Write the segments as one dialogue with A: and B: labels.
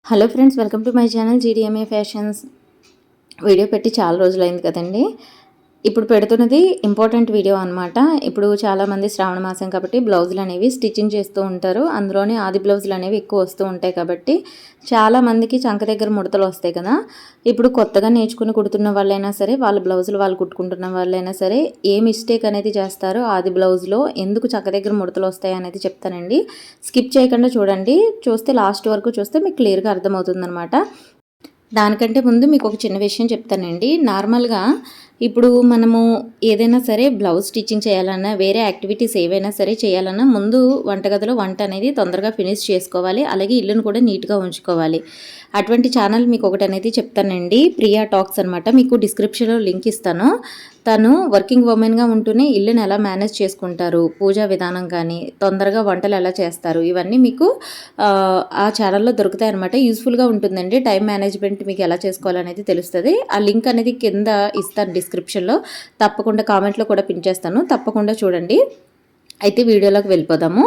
A: Hello friends, welcome to my channel GDMA fashions. Video పెట్టి చాలా రోజులైంది కదండి. ఇప్పుడు పెడుతున్నది ఇంపార్టెంట్ వీడియో అనమాట. ఇప్పుడు చాలామంది శ్రావణ మాసం కాబట్టి బ్లౌజులు అనేవి స్టిచ్చింగ్ చేస్తూ ఉంటారు. అందులోనే ఆది బ్లౌజులు అనేవి ఎక్కువ వస్తూ ఉంటాయి కాబట్టి చాలామందికి చంక దగ్గర ముడతలు వస్తాయి కదా. ఇప్పుడు కొత్తగా నేర్చుకుని కుడుతున్న వాళ్ళైనా సరే, వాళ్ళ బ్లౌజులు వాళ్ళు కుట్టుకుంటున్న వాళ్ళైనా సరే, ఏ మిస్టేక్ అనేది చేస్తారో ఆది బ్లౌజ్లో ఎందుకు చంక దగ్గర ముడతలు వస్తాయి అనేది చెప్తానండి. స్కిప్ చేయకుండా చూడండి. చూస్తే లాస్ట్ వరకు చూస్తే మీకు క్లియర్గా అర్థమవుతుందన్నమాట. దానికంటే ముందు మీకు ఒక చిన్న విషయం చెప్తానండి. నార్మల్గా ఇప్పుడు మనము ఏదైనా సరే బ్లౌజ్ స్టిచ్చింగ్ చేయాలన్నా, వేరే యాక్టివిటీస్ ఏవైనా సరే చేయాలన్నా ముందు వంటగదిలో వంట అనేది తొందరగా ఫినిష్ చేసుకోవాలి. అలాగే ఇల్లును కూడా నీట్గా ఉంచుకోవాలి. అటువంటి ఛానల్ మీకు ఒకటి అనేది చెప్తానండి, ప్రియా టాక్స్ అనమాట. మీకు డిస్క్రిప్షన్లో లింక్ ఇస్తాను. తను వర్కింగ్ ఉమెన్గా ఉంటూనే ఇల్లుని ఎలా మేనేజ్ చేసుకుంటారు, పూజా విధానం కానీ, తొందరగా వంటలు ఎలా చేస్తారు, ఇవన్నీ మీకు ఆ ఛానల్లో దొరుకుతాయి అనమాట. యూస్ఫుల్గా ఉంటుందండి. టైం మేనేజ్మెంట్ మీకు ఎలా చేసుకోవాలనేది తెలుస్తుంది. ఆ లింక్ అనేది కింద ఇస్తాను డిస్క్రిప్షన్లో. తప్పకుండా కామెంట్లో కూడా పిన్ చేస్తాను, తప్పకుండా చూడండి. అయితే వీడియోలోకి వెళ్ళిపోదాము.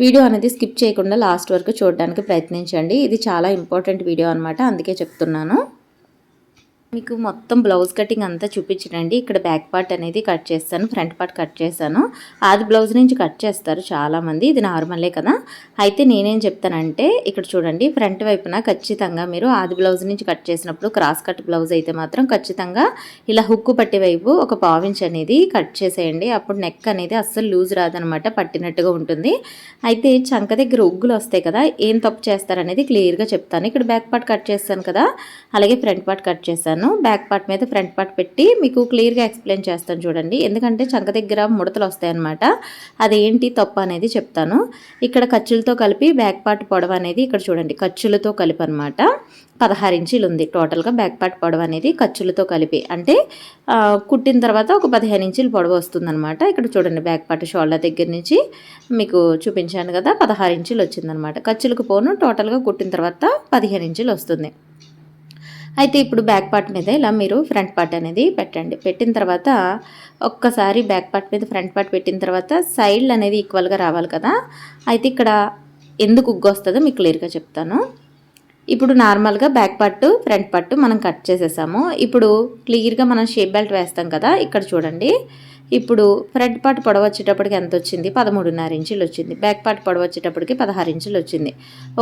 A: వీడియో అనేది స్కిప్ చేయకుండా లాస్ట్ వరకు చూడడానికి ప్రయత్నించండి. ఇది చాలా ఇంపార్టెంట్ వీడియో అనమాట, అందుకే చెప్తున్నాను. మీకు మొత్తం బ్లౌజ్ కటింగ్ అంతా చూపించడండి. ఇక్కడ బ్యాక్ పార్ట్ అనేది కట్ చేస్తాను, ఫ్రంట్ పార్ట్ కట్ చేశాను. ఆది బ్లౌజ్ నుంచి కట్ చేస్తారు చాలామంది, ఇది నార్మలే కదా. అయితే నేనేం చెప్తానంటే, ఇక్కడ చూడండి, ఫ్రంట్ వైపున ఖచ్చితంగా మీరు ఆది బ్లౌజ్ నుంచి కట్ చేసినప్పుడు, క్రాస్ కట్ బ్లౌజ్ అయితే మాత్రం ఖచ్చితంగా ఇలా హుక్కు పట్టి వైపు ఒక పావించ్ అనేది కట్ చేసేయండి. అప్పుడు నెక్ అనేది అస్సలు లూజ్ రాదనమాట, పట్టినట్టుగా ఉంటుంది. అయితే చంక దగ్గర ఉగ్గులు వస్తాయి కదా, ఏం తప్పు చేస్తారనేది క్లియర్గా చెప్తాను. ఇక్కడ బ్యాక్ పార్ట్ కట్ చేస్తాను కదా, అలాగే ఫ్రంట్ పార్ట్ కట్ చేస్తాను. బ్యాక్ పార్ట్ మీద ఫ్రంట్ పార్ట్ పెట్టి మీకు క్లియర్గా ఎక్స్ప్లెయిన్ చేస్తాను చూడండి. ఎందుకంటే చంక దగ్గర ముడతలు వస్తాయన్నమాట, అదేంటి తప్పు అనేది చెప్తాను. ఇక్కడ ఖర్చులతో కలిపి బ్యాక్ పార్ట్ పొడవు అనేది ఇక్కడ చూడండి, ఖర్చులతో కలిపి అనమాట 16 ఇంచీలు ఉంది టోటల్గా. బ్యాక్ పార్ట్ పొడవు అనేది ఖర్చులతో కలిపి అంటే కుట్టిన తర్వాత ఒక 15 ఇంచీలు పొడవు వస్తుందన్నమాట. ఇక్కడ చూడండి, బ్యాక్ పార్ట్ షోల్డర్ దగ్గర నుంచి మీకు చూపించాను కదా, 16 ఇంచీలు వచ్చిందనమాట. ఖర్చులకు పోను టోటల్గా కుట్టిన తర్వాత 15 ఇంచీలు వస్తుంది. అయితే ఇప్పుడు బ్యాక్ పార్ట్ మీద ఇలా మీరు ఫ్రంట్ పార్ట్ అనేది పెట్టండి. పెట్టిన తర్వాత ఒక్కసారి బ్యాక్ పార్ట్ మీద ఫ్రంట్ పార్ట్ పెట్టిన తర్వాత సైడ్లు అనేది ఈక్వల్గా రావాలి కదా. అయితే ఇక్కడ ఎందుకు ఉగ్గు వస్తుందో మీకు క్లియర్గా చెప్తాను. ఇప్పుడు నార్మల్గా బ్యాక్ పార్ట్ ఫ్రంట్ పార్ట్ మనం కట్ చేసేసాము. ఇప్పుడు క్లియర్గా మనం షేప్ బెల్ట్ వేస్తాం కదా, ఇక్కడ చూడండి. ఇప్పుడు ఫ్రంట్ పార్ట్ పొడవు వచ్చేటప్పటికి ఎంత వచ్చింది, 13.5 ఇంచులు వచ్చింది. బ్యాక్ పార్ట్ పొడవు వచ్చేటప్పటికి 16 ఇంచులు వచ్చింది.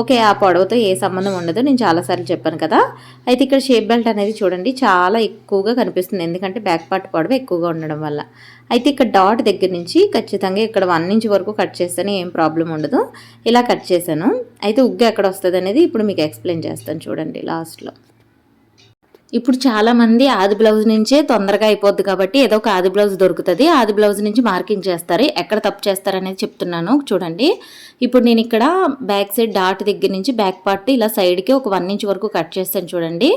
A: ఓకే, ఆ పొడవుతో ఏ సంబంధం ఉండదు, నేను చాలాసార్లు చెప్పాను కదా. అయితే ఇక్కడ షేప్ బెల్ట్ అనేది చూడండి చాలా ఎక్కువగా కనిపిస్తుంది, ఎందుకంటే బ్యాక్ పార్ట్ పొడవు ఎక్కువగా ఉండడం వల్ల. అయితే ఇక్కడ డాట్ దగ్గర నుంచి ఖచ్చితంగా ఇక్కడ 1 ఇంచ్ వరకు కట్ చేస్తేనే ఏం ప్రాబ్లం ఉండదు. ఇలా కట్ చేశాను. అయితే ఉగ్గు ఎక్కడ వస్తుంది అనేది ఇప్పుడు మీకు ఎక్స్ప్లెయిన్ చేస్తాను చూడండి లాస్ట్లో. ఇప్పుడు చాలామంది ఆది బ్లౌజ్ నుంచే తొందరగా అయిపోద్ది కాబట్టి ఏదో ఒక ఆది బ్లౌజ్ దొరుకుతుంది, ఆది బ్లౌజ్ నుంచి మార్కింగ్ చేస్తారు. ఎక్కడ తప్పు చేస్తారనేది చెప్తున్నాను చూడండి. ఇప్పుడు నేను ఇక్కడ బ్యాక్ సైడ్ డాట్ దగ్గర నుంచి బ్యాక్ పార్ట్ ఇలా సైడ్కి ఒక 1 ఇంచ్ వరకు కట్ చేస్తాను చూడండి.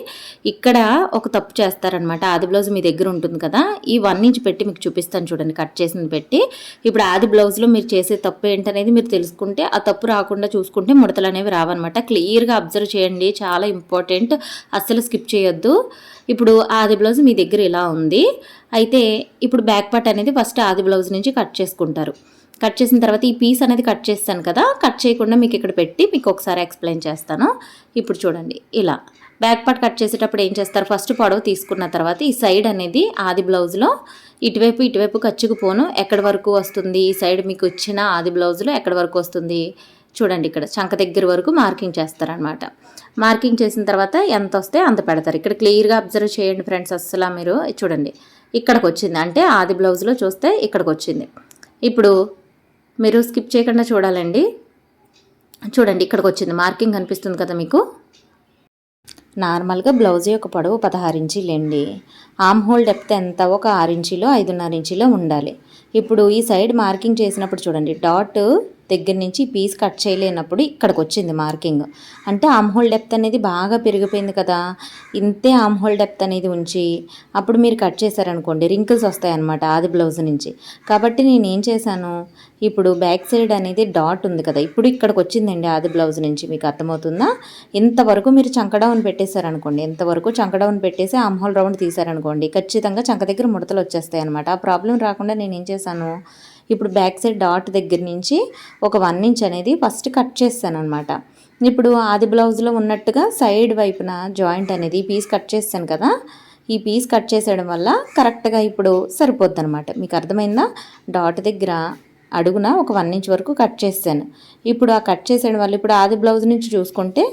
A: ఇక్కడ ఒక తప్పు చేస్తారనమాట. ఆది బ్లౌజ్ మీ దగ్గర ఉంటుంది కదా, ఈ 1 ఇంచ్ పెట్టి మీకు చూపిస్తాను చూడండి, కట్ చేసింది పెట్టి. ఇప్పుడు ఆది బ్లౌజ్లో మీరు చేసే తప్పు ఏంటనేది మీరు తెలుసుకుంటే, ఆ తప్పు రాకుండా చూసుకుంటే ముడతలు అనేవి రావన్నమాట. క్లియర్గా అబ్జర్వ్ చేయండి, చాలా ఇంపార్టెంట్, అస్సలు స్కిప్ చేయొద్దు. ఇప్పుడు ఆది బ్లౌజ్ మీ దగ్గర ఇలా ఉంది. అయితే ఇప్పుడు బ్యాక్ పార్ట్ అనేది ఫస్ట్ ఆది బ్లౌజ్ నుంచి కట్ చేసుకుంటారు. కట్ చేసిన తర్వాత ఈ పీస్ అనేది కట్ చేస్తాను కదా, కట్ చేయకుండా మీకు ఇక్కడ పెట్టి మీకు ఒకసారి ఎక్స్ప్లెయిన్ చేస్తాను. ఇప్పుడు చూడండి, ఇలా బ్యాక్ పార్ట్ కట్ చేసేటప్పుడు ఏం చేస్తారు, ఫస్ట్ పొడవు తీసుకున్న తర్వాత ఈ సైడ్ అనేది ఆది బ్లౌజ్లో ఇటువైపు ఖర్చుకు పోను ఎక్కడి వరకు వస్తుంది, ఈ సైడ్ మీకు వచ్చిన ఆది బ్లౌజ్లో ఎక్కడి వరకు వస్తుంది చూడండి. ఇక్కడ చంక దగ్గర వరకు మార్కింగ్ చేస్తారనమాట. మార్కింగ్ చేసిన తర్వాత ఎంత వస్తే అంత పెడతారు. ఇక్కడ క్లియర్గా అబ్జర్వ్ చేయండి ఫ్రెండ్స్, అస్సలు మీరు చూడండి ఇక్కడికి వచ్చింది, అంటే ఆది బ్లౌజ్లో చూస్తే ఇక్కడికి వచ్చింది. ఇప్పుడు మీరు స్కిప్ చేయకుండా చూడాలండి. చూడండి ఇక్కడికి వచ్చింది, మార్కింగ్ కనిపిస్తుంది కదా మీకు. నార్మల్గా బ్లౌజ్ యొక్క పొడవు 16 ఇంచీలండి. ఆర్మ్ హోల్ డెప్త్ ఎంత, ఒక 6 ఇంచీలో 5.5 ఇంచీలో ఉండాలి. ఇప్పుడు ఈ సైడ్ మార్కింగ్ చేసినప్పుడు చూడండి, డాట్ దగ్గర నుంచి పీస్ కట్ చేయలేనప్పుడు ఇక్కడికి వచ్చింది మార్కింగ్, అంటే ఆర్మ్ హోల్ డెప్త్ అనేది బాగా పెరిగిపోయింది కదా. ఇంతే ఆర్మ్ హోల్ డెప్త్ అనేది ఉంచి అప్పుడు మీరు కట్ చేశారనుకోండి, రింకిల్స్ వస్తాయి అన్నమాట ఆది బ్లౌజ్ నుంచి. కాబట్టి నేను ఏం చేశాను, ఇప్పుడు బ్యాక్ సైడ్ అనేది డాట్ ఉంది కదా, ఇప్పుడు ఇక్కడికి వచ్చిందండి ఆది బ్లౌజ్ నుంచి. మీకు అర్థమవుతుందా? ఇంతవరకు మీరు చంక డౌన్ పెట్టేశారనుకోండి, ఇంతవరకు చంక డౌన్ పెట్టేసి ఆర్మ్ హోల్ రౌండ్ తీశారనుకోండి, ఖచ్చితంగా చంక దగ్గర ముడతలు వచ్చేస్తాయి అనమాట. ఆ ప్రాబ్లం రాకుండా నేను ఏం చేశాను, ఇప్పుడు బ్యాక్ సైడ్ డాట్ దగ్గర నుంచి ఒక 1 ఇంచ్ అనేది ఫస్ట్ కట్ చేస్తాను అనమాట. ఇప్పుడు ఆది బ్లౌజ్లో ఉన్నట్టుగా సైడ్ వైపున జాయింట్ అనేది ఈ పీస్ కట్ చేస్తాను కదా, ఈ పీస్ కట్ చేసేయడం వల్ల కరెక్ట్గా ఇప్పుడు సరిపోద్ది అనమాట. మీకు అర్థమైందా? డాట్ దగ్గర అడుగున ఒక 1 ఇంచ్ వరకు కట్ చేశాను. ఇప్పుడు ఆ కట్ చేసేయడం వల్ల ఇప్పుడు ఆది బ్లౌజ్ నుంచి చూసుకుంటే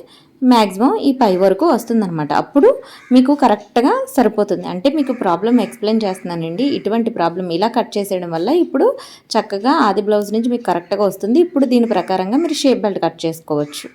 A: మ్యాక్సిమం ఈ పై వరకు వస్తుందన్నమాట. అప్పుడు మీకు కరెక్ట్గా సరిపోతుంది. అంటే మీకు ప్రాబ్లం ఎక్స్ప్లెయిన్ చేస్తున్నానండి. ఇటువంటి ప్రాబ్లం ఇలా కట్ చేసేయడం వల్ల ఇప్పుడు చక్కగా ఆది బ్లౌజ్ నుంచి మీకు కరెక్ట్గా వస్తుంది. ఇప్పుడు దీని ప్రకారంగా మీరు షేప్ బెల్ట్ కట్ చేసుకోవచ్చు.